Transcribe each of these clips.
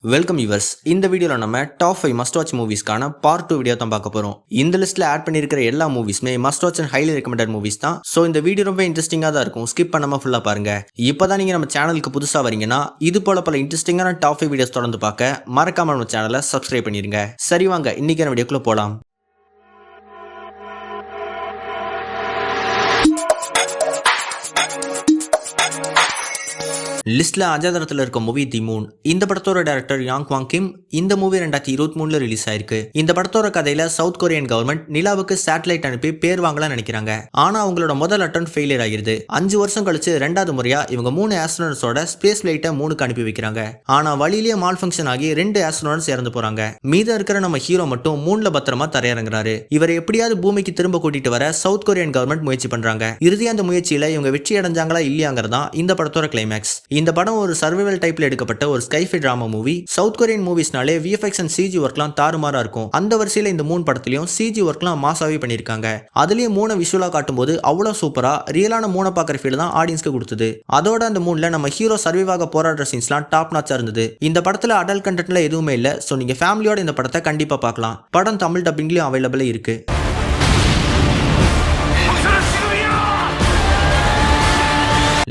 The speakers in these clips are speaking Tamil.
Welcome viewers. இந்த வீடியோவில் நம்ம டாப் 5 மஸ்ட் வாட்ச் மூவிஸ்க்கான பார்ட் 2 வீடியோ தான் பார்க்க போகிறோம். இந்த லிஸ்ட்டில் ஆட் பண்ணியிருக்கிற எல்லா மூவிஸ்மே must watch and highly recommended movies தான். ஸோ இந்த வீடியோ ரொம்ப இன்ட்ரெஸ்டிங்காக தான் இருக்கும். ஸ்கிப் பண்ணாமல் ஃபுல்லாக பாருங்கள். இப்போ தான் நீங்கள் நம்ம சேனலுக்கு புதுசாக வரீங்கன்னா இது போல பல இன்ட்ரெஸ்டிங்கான டாப் 5 வீடியோஸ் தொடர்ந்து பார்க்க மறக்காம நம்ம சேனலை சப்ஸ்கிரைப் பண்ணிடுங்க. சரி வாங்க இன்னைக்கான வீடியோக்குள்ளே போகலாம். லிஸ்ட்ல அஜாதரத்தில் இருக்க மூவி தி மூன். இந்த படத்தோட டைரக்டர் யாங் குவாங் கிம். இந்த மூவி 2023 ரிலீஸ் ஆயிருக்கு. இந்த படத்தோட கதையில சவுத் கொரியன் கவர்மெண்ட் நிலாவுக்கு சேட்டலைட் அனுப்பி பேர் வாங்கலாம் நினைக்கிறாங்க. ஆனா அவங்களோட முதல் அட்டெம்ப்ட் ஃபெயிலியர் ஆகிருது. 5 வருஷம் கழிச்சு 2வது முறையா இவங்க 3 ஆஸ்ட்ரோனட்ஸோட ஸ்பேஸ் பிளைட்டை மூணுக்கு அனுப்பி வைக்கிறாங்க. ஆனா வழியிலேயே மால் ஃபங்க்ஷன் ஆகி 2 ஆஸ்ட்ரோனட்ஸ் இறந்து போறாங்க. மீதம் இருக்கிற நம்ம ஹீரோ மட்டும் மூணுல பத்திரமா தரையிறங்குறாரு. இவரை எப்படியாவது பூமிக்கு திரும்ப கூட்டிட்டு வர சவுத் கொரியன் கவர்மெண்ட் முயற்சி பண்றாங்க. இறுதியா அந்த முயற்சியில இவங்க வெற்றி அடைஞ்சாங்களா இல்லையாங்கிறதா இந்த படத்தோட கிளைமேக்ஸ். இந்த படம் ஒரு சர்வைவல் டைப்ல எடுக்கப்பட்ட ஒரு sci fi drama movie. South Korean மூவிஸ்னாலே விஎஃப்எக்ஸ் அண்ட் சிஜி ஒர்க்லாம் தாறுமாறா இருக்கும். அந்த வரிசையில இந்த 3 படத்திலையும் சிஜி ஒர்க்லாம் மாசாவே பண்ணிருக்காங்க. அதுலயும் 3 விஷுவலா காட்டும்போது அவ்வளவு சூப்பரா ரியலான 3 பாக்குற ஃபீல் தான் ஆடியன்ஸ்க்கு கொடுத்தது. அதோட அந்த 3ல நம்ம ஹீரோ சர்வைவாக போராடுற சீன்ஸ்லாம் டாப் நாச்சா இருந்தது. இந்த படத்துல அடல்ட் கண்டென்ட்ல எதுவுமே இல்ல. சோ நீங்க ஃபேமிலியோட இந்த படத்தை கண்டிப்பா பார்க்கலாம். படம் தமிழ் டப்பிங்லயும் அவைலபிளா இருக்கு.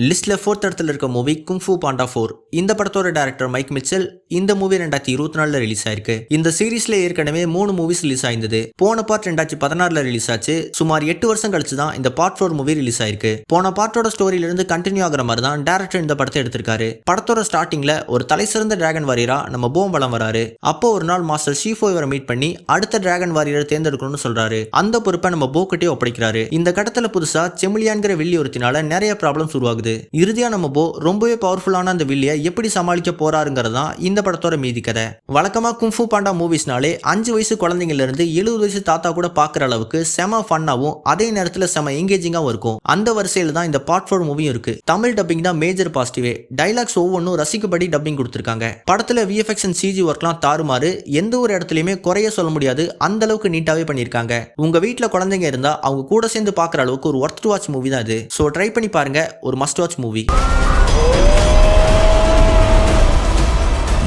லிஸ்ட்ல 4th இடத்துல இருக்க மூவி குங்ஃபூ பாண்டா 4. இந்த படத்தோட டைரக்டர் மைக் மிச்சல். இந்த மூவி 2024 ரிலீஸ் ஆயிருக்கு. இந்த சீரீஸ்ல ஏற்கனவே 3 மூவிஸ் ரிலீஸ் ஆயிருந்தது. போன பார்ட் 2016 ரிலீஸ் ஆச்சு. சுமார் 8 வருஷம் கழிச்சு தான் இந்த பார்ட் 4 மூவி ரிலீஸ் ஆயிருக்கு. போன பார்ட்டோட ஸ்டோரியில இருந்து கண்டினியூ ஆகிற மாதிரி தான் டைரக்டர் இந்த படத்தை எடுத்திருக்காரு. படத்தோட ஸ்டார்டிங்ல ஒரு தலை சிறந்த டிராகன் வாரியரா நம்ம போம் வளம் வராரு. அப்போ ஒரு நாள் மாஸ்டர் ஷீஃபோ இவரை மீட் பண்ணி அடுத்த டிராகன் வாரியரை தேர்ந்தெடுக்கணும்னு சொல்றாரு. அந்த பொறுப்பை நம்ம போக்கிட்டே ஒப்படைக்கிறாரு. இந்த கட்டத்துல புதுசா செமிலியான்கிற வில்லி ஒருத்தினால நிறைய ப்ராப்ளம்ஸ் உருவாகுது. இறுதியா நம்ம போ ரொம்பவே பவர்ஃபுல்லான அந்த வில்லியை எப்படி சமாளிக்க போறாருங்கிறதா இந்த படத்தோட மீதி கதை. வழக்கமா குங்ஃபூ பாண்டா மூவிஸ்னாலே 5 வயசு குழந்தைங்கள்ல இருந்து 70 வயசு தாத்தா கூட பாக்குற அளவுக்கு செம ஃபன்னாவும் அதே நேரத்துல செம எங்கேஜிங்காவும் இருக்கும். அந்த வரிசையில தான் இந்த பார்ட் 4 மூவியும் இருக்கு. தமிழ் டப்பிங் தான் மேஜர் பாசிட்டிவே. டைலாக்ஸ் ஒவ்வொன்றும் ரசிக்கப்படி டப்பிங் கொடுத்திருக்காங்க. படத்துல விஎஃப்எக்ஸ் அண்ட் சிஜி ஒர்க்லாம் தாறுமாறு. எந்த ஒரு இடத்துலயுமே குறைய சொல்ல முடியாது. அந்த அளவுக்கு நீட்டாவே பண்ணிருக்காங்க. உங்க வீட்டுல குழந்தைங்க இருந்தா அவங்க கூட சேர்ந்து பாக்குற அளவுக்கு ஒரு ஒர்த் டு வாட்ச் மூவி தான் இது. சோ ட்ரை பண்ணி பாருங்க. ஒரு must watch movie.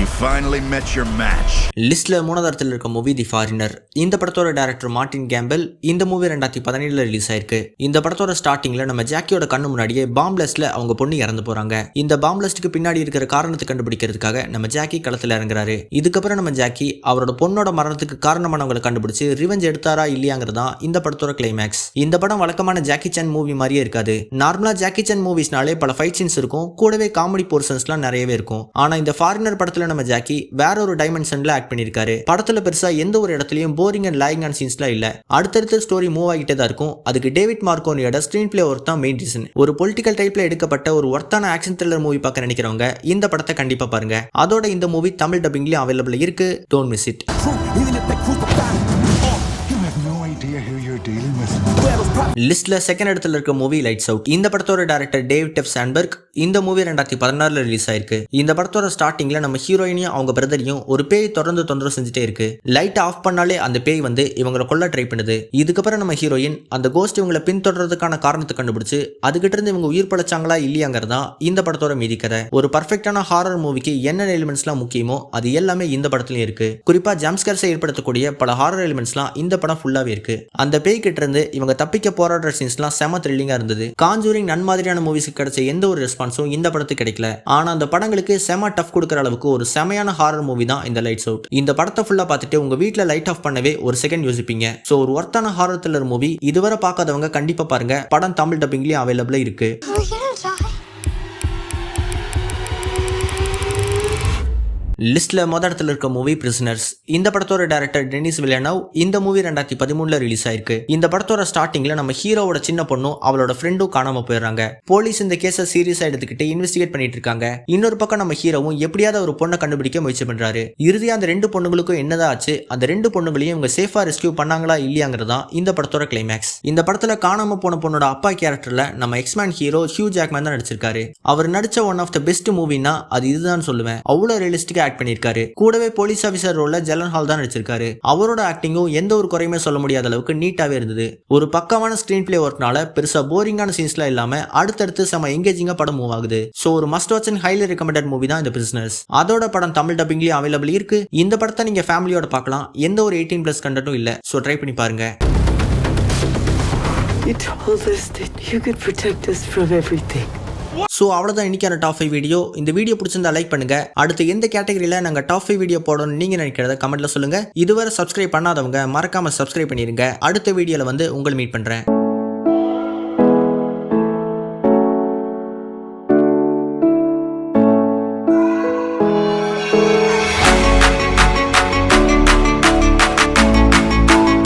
You finally met your match. லிஸ்ட்ல 3வது இடத்துல இருக்க மூவி தி ஃபாரினர். இந்த படத்தோட டைரக்டர் மார்டின் கேம்பல். இந்த மூவி 2017 ரிலீஸ் ஆயிருக்கு. இந்த படத்தோட ஸ்டார்டிங்ல நம்ம ஜாக்கியோட கண்ணு முன்னாடியே பாம் பிளாஸ்ட்ல அவங்க பொண்ணு இறந்து போறாங்க. இந்த பாம் பிளாஸ்ட்க்கு பின்னாடி இருக்கிற காரணத்தை கண்டுபிடிக்கிறதுக்காக நம்ம ஜாக்கி களத்துல இறங்குறாரு. இதுக்கப்புறம் நம்ம ஜாக்கி அவரோட பொண்ணோட மரணத்துக்கு காரணமானவங்களை கண்டுபிடிச்சு ரிவெஞ்ச் எடுத்தாரா இல்லையாங்கிறதா இந்த படத்தோட கிளைமேக்ஸ். இந்த படம் வழக்கமான ஜாக்கி சான் மூவி மாதிரியே இருக்காது. நார்மலா ஜாக்கி சான் மூவிஸ்னாலே பல ஃபைட் சீன்ஸ் இருக்கும். கூடவே காமெடி போர்ஷன்ஸ்லாம் நிறையவே இருக்கும். ஆனா இந்த ஃபாரினர் படத்துல நம்ம ஜாக்கி வேற ஒரு டைமென்ஷன்ல ஆக்ட் பண்ணிருக்காரு. படத்துல பெருசா எந்த ஒரு இடத்துலயும் போரிங் அண்ட் லாகிங் ஆன் சீன்ஸ்லாம் இல்ல. அடுத்தடுத்த ஸ்டோரி மூவ் ஆகிட்டே தான் இருக்கும். அதுக்கு டேவிட் மார்கோனியோட ஸ்கிரீன் பிளே ஒர்க் தான் மெயின் ரீசன். ஒரு பொலிட்டிக்கல் டைப்ல எடுக்கப்பட்ட ஒரு ஒர்த்தான ஆக்ஷன் த்ரில்லர் மூவி பார்க்க நினைக்கிறவங்க இந்த படத்தை கண்டிப்பா பாருங்க. அதோட இந்த மூவி தமிழ் டப்பிங்லயும் அவைலபிள் இருக்கு. Don't miss it. லிஸ்ட்ல 2nd இடத்துல இருக்க மூவி லைட்ஸ் அவுட். இந்த படத்தோட டைரக்டர் டேவிட் எஃப் சாண்ட்பர்க். இந்த மூவி 2016 ரிலீஸ் ஆயிருக்கு. இந்த படத்தோட ஸ்டார்டிங்ல நம்ம ஹீரோயினையும் அவங்க பிரதரையும் ஒரு பேய் தொடர்ந்து தொந்தரவு செஞ்சுட்டே இருக்கு. லைட் ஆஃப் பண்ணாலே அந்த பேய் வந்து இவங்களை கொல்ல ட்ரை பண்ணுது. இதுக்கப்புறம் நம்ம ஹீரோயின் அந்த கோஸ்ட் இவங்களை பின்தொடர்றதுக்கான காரணத்தை கண்டுபிடிச்சு அதுகிட்ட இருந்து இவங்க உயிர் பழச்சாங்களா இல்லையாங்கிறதா இந்த படத்தோட மீதி கதை. ஒரு பர்ஃபெக்டான ஹாரர் மூவிக்கு என்ன எலிமெண்ட்ஸ்லாம் முக்கியமோ அது எல்லாமே இந்த படத்துலயும் இருக்கு. குறிப்பா ஜம்ப்ஸ்கேர்ஸை ஏற்படுத்தக்கூடிய பல ஹாரர் எலிமெண்ட்ஸ்லாம் இந்த படம் ஃபுல்லாவே இருக்கு. அந்த பேய் கிட்ட இருந்து இவங்க தப்பிக்க போராடுற சீன்ஸ்லாம் செம த்ரில்லிங்கா இருந்தது. காஞ்சூரிங் நன்மாதிரியான மூவிஸ்க்கு கிடைச்ச எந்த ஒரு ரெஸ்பான்ஸும் இந்த படத்துக்கு கிடைக்கல. ஆனா அந்த படங்களுக்கு செம டஃப் கொடுக்குற அளவுக்கு ஒரு செமையான ஹாரர் மூவி தான் இந்த லைட்ஸ் அவுட். இந்த படத்தை ஃபுல்லா பார்த்துட்டு உங்க வீட்டுல லைட் ஆஃப் பண்ணவே ஒரு செகண்ட் யோசிப்பீங்க. சோ ஒரு ஒர்த்தான ஹாரர் த்ரில்லர் மூவி. இதுவரை பார்க்காதவங்க கண்டிப்பா பாருங்க. படம் தமிழ் டப்பிங்லயும் அவைலபிளா இருக்கு. லிஸ்ட்ல முதல் இடத்துல இருக்க மூவி பிரிசனர்ஸ். இந்த படத்தோட டைரக்டர் டெனிஸ் வில்லேனவ். இந்த மூவி 2013 ரிலீஸ் ஆயிருக்கு. இந்த படத்தோட ஸ்டார்டிங்ல நம்ம ஹீரோவோட சின்ன பொண்ணும் அவளோட ஃப்ரெண்டும் காணாம போயிடுறாங்க. போலீஸ் இந்த கேஸை சீரியஸா எடுத்துக்கிட்டு இன்வெஸ்டிகேட் பண்ணிட்டு இருக்காங்க. இன்னொரு பக்கம் நம்ம ஹீரோவும் எப்படியாவது ஒரு பொண்ணை கண்டுபிடிக்க முயற்சி பண்றாரு. இறுதியா அந்த 2 பொண்ணுங்களுக்கும் என்னதான் ஆச்சு, அந்த 2 பொண்ணுகளையும் இவங்க சேஃபா ரெஸ்கியூ பண்ணாங்களா இல்லையாங்கிறதா இந்த படத்தோட கிளைமேக்ஸ். இந்த படத்துல காணாம போன பொண்ணோட அப்பா கேரக்டர்ல நம்ம எக்ஸ்மேன் ஹீரோ ஹியூ ஜாக்மேன் தான் நடிச்சிருக்காரு. அவர் நடிச்ச ஒன் ஆஃப் த பெஸ்ட் மூவினா அது இதுதான் சொல்லுவேன். அவ்வளவு ரியலிஸ்டிக்கா ஆக்ட் பண்ணிருக்காரு. கூடவே போலீஸ் ஆபீசர் ரோல்ல ஜெலன்ஹால் தான் நடிச்சிருக்காரு. அவரோட ஆக்டிங்கும் எந்த ஒரு குறையுமே சொல்ல முடியாத அளவுக்கு நீட்டாவே இருந்தது. ஒரு பக்கமான ஸ்கிரீன் பிளே ஒர்க்னால பெருசா போரிங்கான சீன்ஸ்லாம் இல்லாம அடுத்தடுத்து செம எங்கேஜிங்கா படம் மூவ் ஆகுது. சோ ஒரு must watch and highly recommended movie தான் இந்த பிசினஸ். அதோட படம் தமிழ் டப்பிங்லயும் அவைலபிள் இருக்கு. இந்த படத்தை நீங்க ஃபேமிலியோட பார்க்கலாம். எந்த ஒரு 18+ கண்டென்ட்டும் இல்ல. சோ ட்ரை பண்ணி பாருங்க. You told us that you could protect us from everything. So அவ்வளோதான் இன்னைக்கான டாப் 5 வீடியோ. இந்த வீடியோ பிடிச்சிருந்தா லைக் பண்ணுங்க. அடுத்து எந்த கேட்டகரியில் நாங்கள் டாப் 5 வீடியோ போடணும்னு நீங்கள் நினைக்கிறத கமெண்ட்ல சொல்லுங்க. இதுவரை சப்ஸ்கிரைப் பண்ணாதவங்க மறக்காம சப்ஸ்கிரைப் பண்ணிருங்க. அடுத்த வீடியோவில் வந்து உங்களை மீட் பண்ணுறேன்.